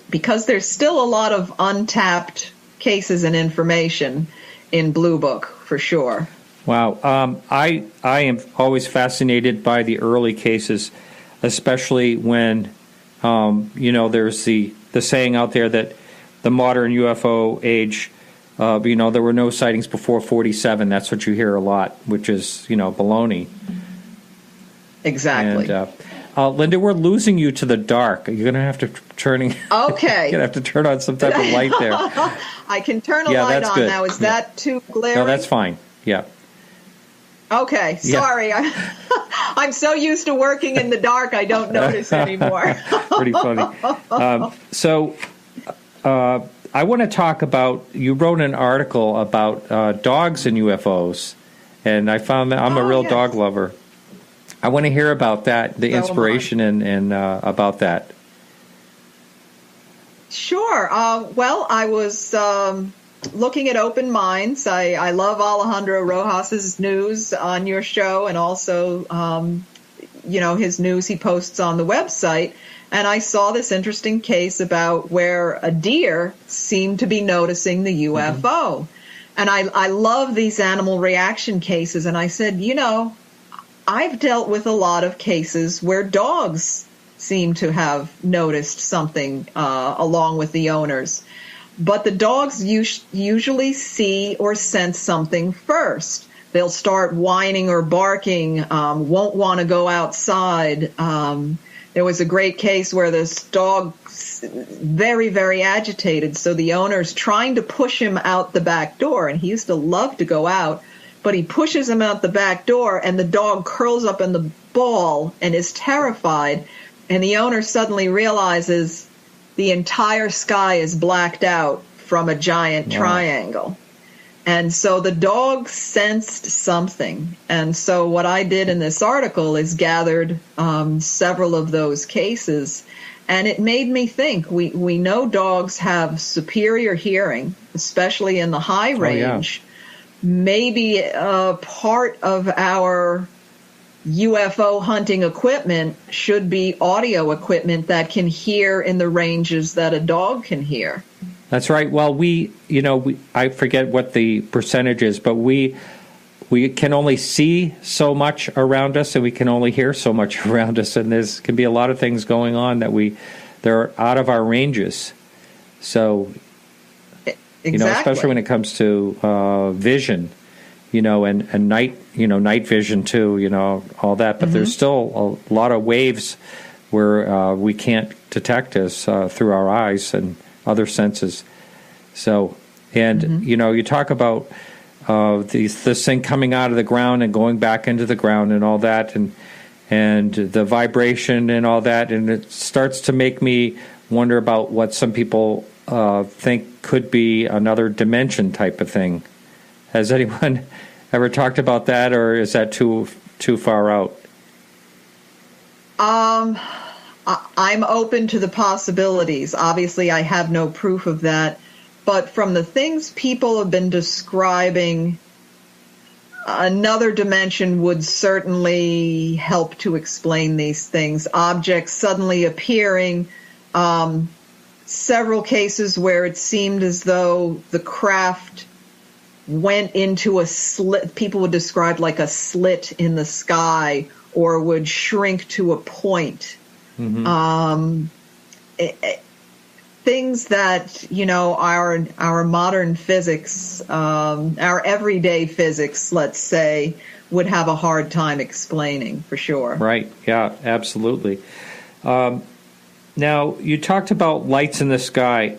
because there's still a lot of untapped cases and information in Blue Book, for sure.
Wow. I am always fascinated by the early cases, especially when, there's the saying out there that the modern UFO age, there were no sightings before 47. That's what you hear a lot, which is, baloney.
Exactly.
And, Linda, we're losing you to the dark. You're going to have to
Okay.
you're going to have to turn on some type of light there.
I can turn a light on
good.
now. Is that too glaring?
No, that's fine. Yeah.
Okay, sorry.
Yeah.
I'm so used to working in the dark, I don't notice anymore.
Pretty funny. I want to talk about, you wrote an article about dogs and UFOs, and I found that I'm a real dog lover. I want to hear about that, the inspiration and about that.
Sure. Well, I was looking at Open Minds. I love Alejandro Rojas's news on your show, and also, his news he posts on the website. And I saw this interesting case about where a deer seemed to be noticing the UFO. Mm-hmm. And I love these animal reaction cases. And I said, I've dealt with a lot of cases where dogs seem to have noticed something along with the owners. But the dogs usually see or sense something first. They'll start whining or barking, won't want to go outside. There was a great case where this dog very, very agitated. So the owner's trying to push him out the back door. And he used to love to go out, but he pushes him out the back door, and the dog curls up in the ball and is terrified. And the owner suddenly realizes the entire sky is blacked out from a giant triangle. And so the dog sensed something. And so what I did in this article is gathered several of those cases. And it made me think, we know dogs have superior hearing, especially in the high range. Maybe part of our UFO hunting equipment should be audio equipment that can hear in the ranges that a dog can hear.
That's right. Well, I forget what the percentage is, but we can only see so much around us, and we can only hear so much around us, and there can be a lot of things going on that they're out of our ranges. So, especially when it comes to vision, and night vision too, all that. But there's still a lot of waves where we can't detect us through our eyes and other senses. So, and you talk about this thing coming out of the ground and going back into the ground and all that, and the vibration and all that, and it starts to make me wonder about what some people think could be another dimension type of thing. Has anyone ever talked about that, or is that too far out?
I'm open to the possibilities. Obviously, I have no proof of that. But from the things people have been describing, another dimension would certainly help to explain these things. Objects suddenly appearing, several cases where it seemed as though the craft went into a slit. People would describe like a slit in the sky, or would shrink to a point. Things that, our modern physics, our everyday physics, let's say, would have a hard time explaining, for sure.
Right. Yeah, absolutely. Now, you talked about lights in the sky.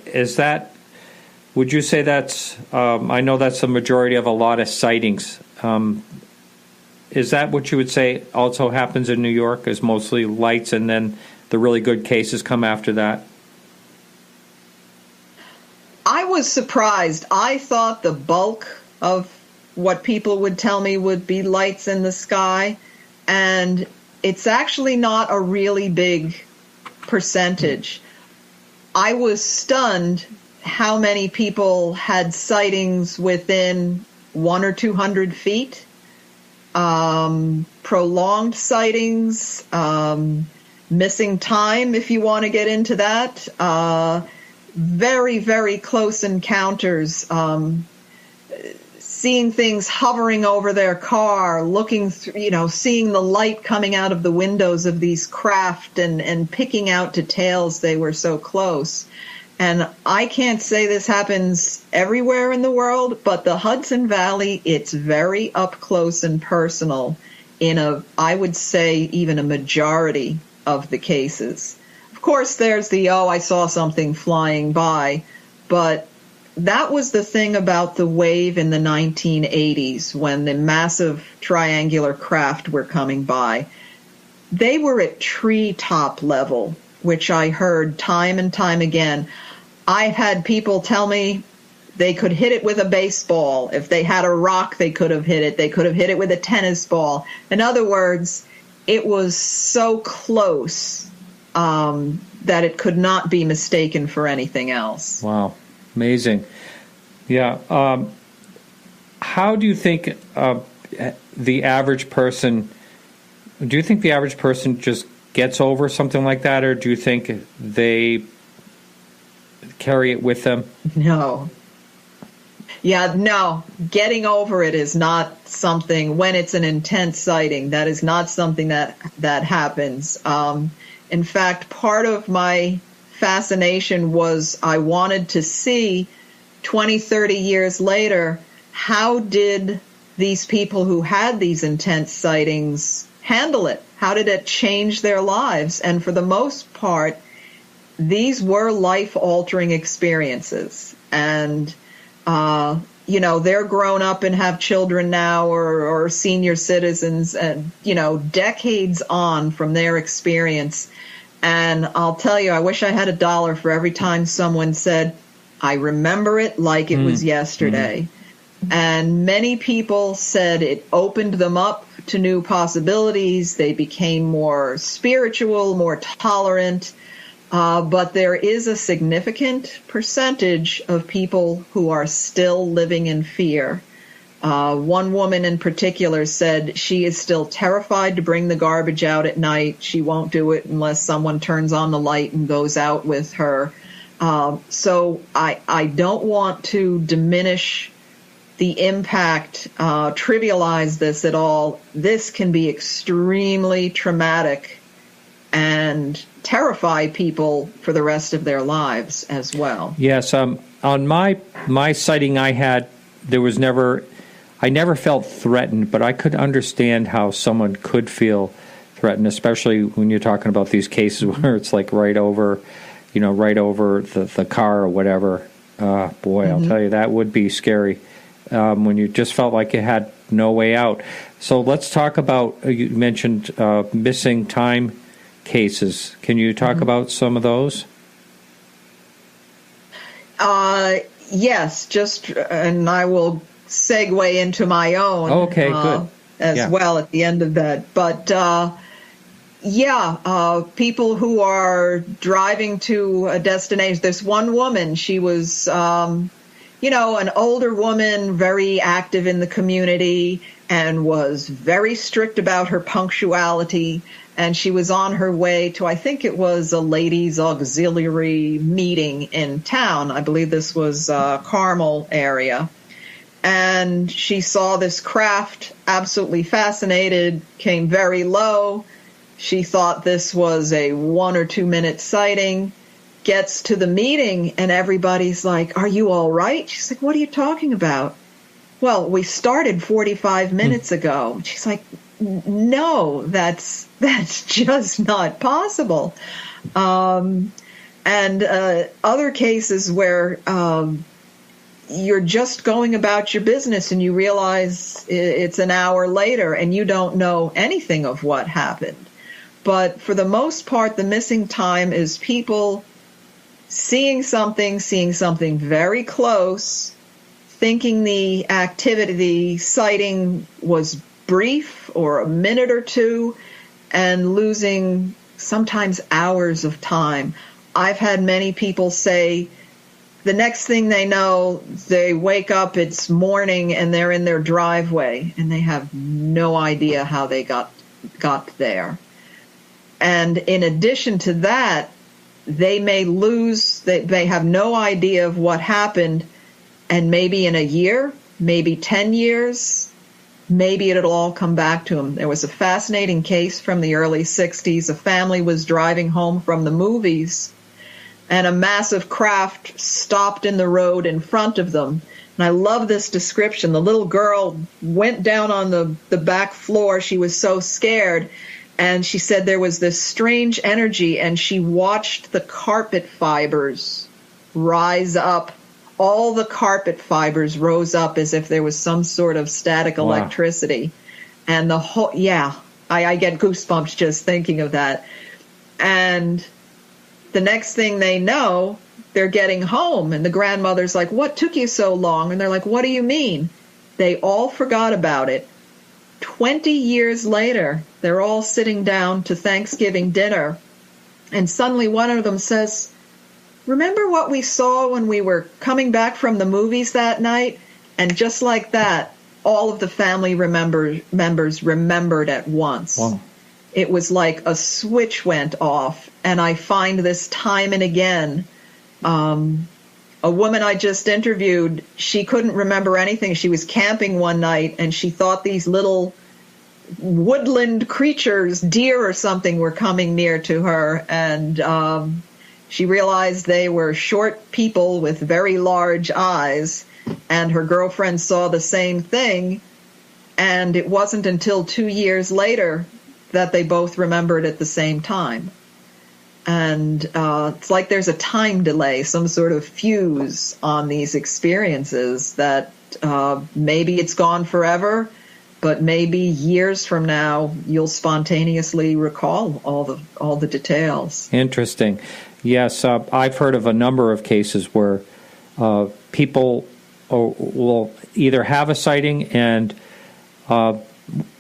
Would you say that's, I know that's the majority of a lot of sightings. Is that what you would say also happens in New York, is mostly lights and then the really good cases come after that?
I was surprised. I thought the bulk of what people would tell me would be lights in the sky, and it's actually not a really big percentage. I was stunned how many people had sightings within 100 or 200 feet. Prolonged sightings, missing time, if you want to get into that, very, very close encounters, seeing things hovering over their car, looking through, seeing the light coming out of the windows of these craft and picking out details. They were so close. And I can't say this happens everywhere in the world, but the Hudson Valley, it's very up close and personal I would say, even a majority of the cases. Of course, there's I saw something flying by, but that was the thing about the wave in the 1980s when the massive triangular craft were coming by. They were at treetop level, which I heard time and time again. I've had people tell me they could hit it with a baseball. If they had a rock, they could have hit it. They could have hit it with a tennis ball. In other words, it was so close that it could not be mistaken for anything else.
Wow. Amazing. Yeah. How do you think the average person just gets over something like that, or do you think they carry it with them?
No. Yeah, no. Getting over it is not something, when it's an intense sighting, that is not something that happens. In fact, part of my fascination was I wanted to see 20, 30 years later, how did these people who had these intense sightings handle it? How did it change their lives? And for the most part, these were life-altering experiences. And, they're grown up and have children now or senior citizens and, decades on from their experience. And I'll tell you, I wish I had $1 for every time someone said, I remember it like it was yesterday. Mm-hmm. And many people said it opened them up to new possibilities. They became more spiritual, more tolerant. But there is a significant percentage of people who are still living in fear. One woman in particular said she is still terrified to bring the garbage out at night. She won't do it unless someone turns on the light and goes out with her. So I don't want to diminish the impact, trivialize this at all. This can be extremely traumatic and terrify people for the rest of their lives as well.
Yes, on my sighting I had, I never felt threatened, but I could understand how someone could feel threatened, especially when you're talking about these cases where it's like right over the car or whatever. Boy, I'll tell you, that would be scary when you just felt like you had no way out. So let's talk about, you mentioned missing time cases. Can you talk about some of those?
Yes, and I will segue into my own.
Okay, good.
As well at the end of that. But people who are driving to a destination. There's one woman, she was, an older woman, very active in the community and was very strict about her punctuality. And she was on her way to, I think it was a ladies' auxiliary meeting in town. I believe this was Carmel area. And she saw this craft, absolutely fascinated, came very low. She thought this was a 1 or 2 minute sighting, gets to the meeting, and everybody's like, "Are you all right?" She's like, "What are you talking about?" "Well, we started 45 minutes ago." She's like, "No, that's just not possible." And other cases where you're just going about your business and you realize it's an hour later and you don't know anything of what happened. But for the most part, the missing time is people seeing something very close, thinking the activity, the sighting was brief or a minute or two, and losing sometimes hours of time. I've had many people say the next thing they know, they wake up, it's morning, and they're in their driveway, and they have no idea how they got there. And in addition to that, they may they have no idea of what happened, and maybe in a year, maybe 10 years, maybe it'll all come back to them. There was a fascinating case from the early 60s. A family was driving home from the movies, and a massive craft stopped in the road in front of them. And I love this description. The little girl went down on the back floor. She was so scared. And she said there was this strange energy, and she watched the carpet fibers rise up. All the carpet fibers rose up as if there was some sort of static electricity. And the whole, I get goosebumps just thinking of that. And the next thing they know, they're getting home, and the grandmother's like, "What took you so long?" And they're like, "What do you mean?" They all forgot about it. 20 years later, they're all sitting down to Thanksgiving dinner, and suddenly one of them says, "Remember what we saw when we were coming back from the movies that night?" And just like that, all of the family members remembered at once. Wow. It was like a switch went off, and I find this time and again. A woman I just interviewed, she couldn't remember anything. She was camping one night, and she thought these little woodland creatures, deer or something, were coming near to her. And she realized they were short people with very large eyes. And her girlfriend saw the same thing. And it wasn't until 2 years later that they both remembered at the same time. And it's like there's a time delay, some sort of fuse on these experiences that maybe it's gone forever, but maybe years from now you'll spontaneously recall all the details.
Interesting. Yes, I've heard of a number of cases where people will either have a sighting and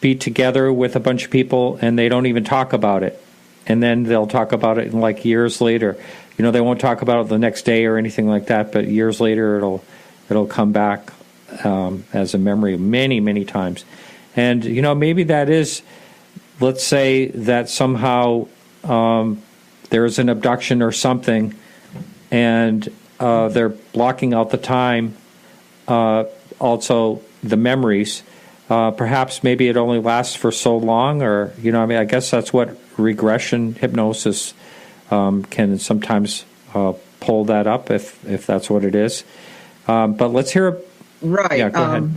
be together with a bunch of people, and they don't even talk about it. And then they'll talk about it in like years later. You know, they won't talk about it the next day or anything like that, but years later it'll come back as a memory many, many times. And, you know, maybe that is, let's say that somehow there's an abduction or something, and they're blocking out the time, also the memories. Perhaps maybe it only lasts for so long, or, you know, I mean, I guess that's what regression hypnosis can sometimes pull that up, if that's what it is. But let's hear.
Right.
Yeah, go ahead.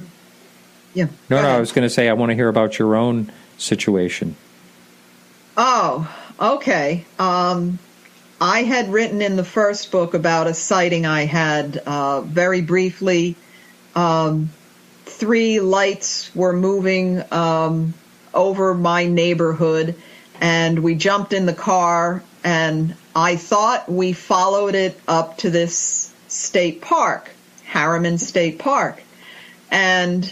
Yeah.
No, I was going to say I want to hear about your own situation.
Oh, okay. I had written in the first book about a sighting I had very briefly. 3 lights were moving over my neighborhood, and we jumped in the car, and I thought we followed it up to this state park, Harriman State Park. And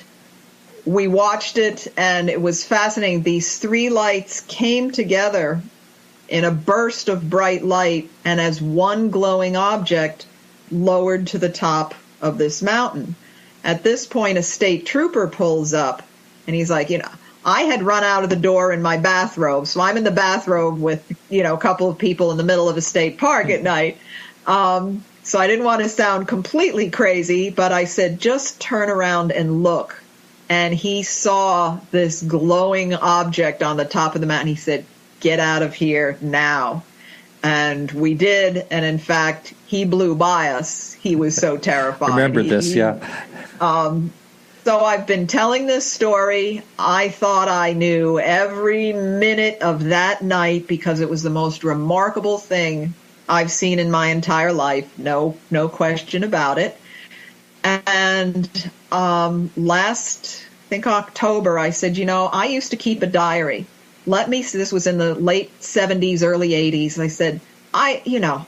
we watched it, and it was fascinating. These 3 lights came together in a burst of bright light, and as one glowing object lowered to the top of this mountain. At this point, a state trooper pulls up, and he's like, you know, I had run out of the door in my bathrobe, so I'm in the bathrobe with, you know, a couple of people in the middle of a state park at night. So I didn't want to sound completely crazy, but I said, just turn around and look. And he saw this glowing object on the top of the mountain. He said, get out of here now. And we did, and in fact, he blew by us. He was so terrified.
Remember this, yeah.
So I've been telling this story. I thought I knew every minute of that night because it was the most remarkable thing I've seen in my entire life. No question about it. And last, I think October, I said, I used to keep a diary. This was in the late 70s, early 80s. I said,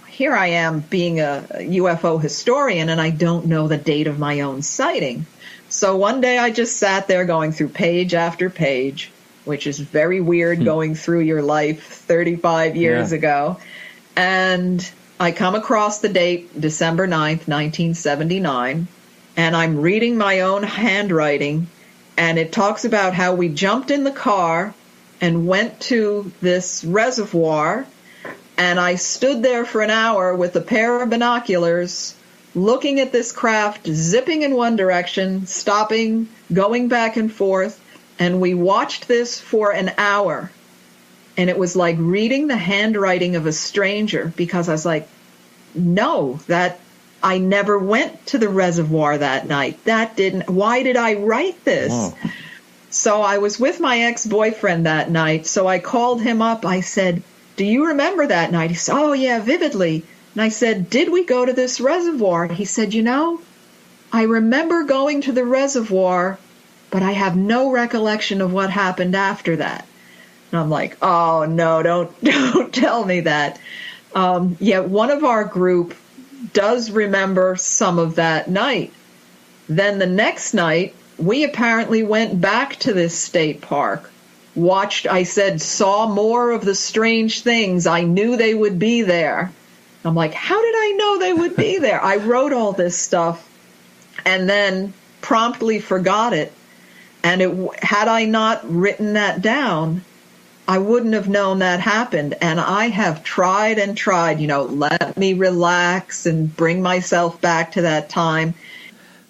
here I am being a UFO historian, and I don't know the date of my own sighting. So one day I just sat there going through page after page, which is very weird going through your life 35 years ago. And I come across the date, December 9th, 1979, and I'm reading my own handwriting, and it talks about how we jumped in the car and went to this reservoir, and I stood there for an hour with a pair of binoculars looking at this craft zipping in one direction, stopping, going back and forth, and we watched this for an hour. And it was like reading the handwriting of a stranger, because I was like, no, that I never went to the reservoir that night. Why did I write this?
Wow.
So I was with my ex-boyfriend that night, so I called him up. I said, do you remember that night? He said, oh, yeah, vividly. And I said, did we go to this reservoir? He said, I remember going to the reservoir, but I have no recollection of what happened after that. And I'm like, oh, no, don't tell me that. One of our group does remember some of that night. Then the next night, we apparently went back to this state park, saw more of the strange things. I knew they would be there. I'm like, how did I know they would be there? I wrote all this stuff and then promptly forgot it. And had I not written that down, I wouldn't have known that happened. And I have tried and tried, let me relax and bring myself back to that time.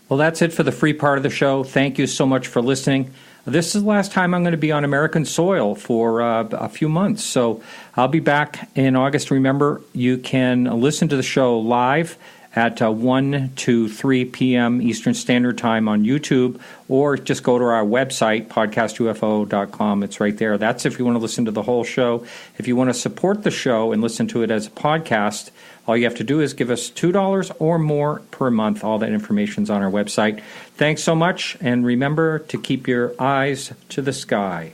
Well, that's it for the free part of the show. Thank you so much for listening. This is the last time I'm going to be on American soil for a few months, so I'll be back in August. Remember, you can listen to the show live at 1 to 3 p.m. Eastern Standard Time on YouTube, or just go to our website, podcastufo.com. It's right there. That's if you want to listen to the whole show. If you want to support the show and listen to it as a podcast, all you have to do is give us $2 or more per month. All that information's on our website. Thanks so much, and remember to keep your eyes to the sky.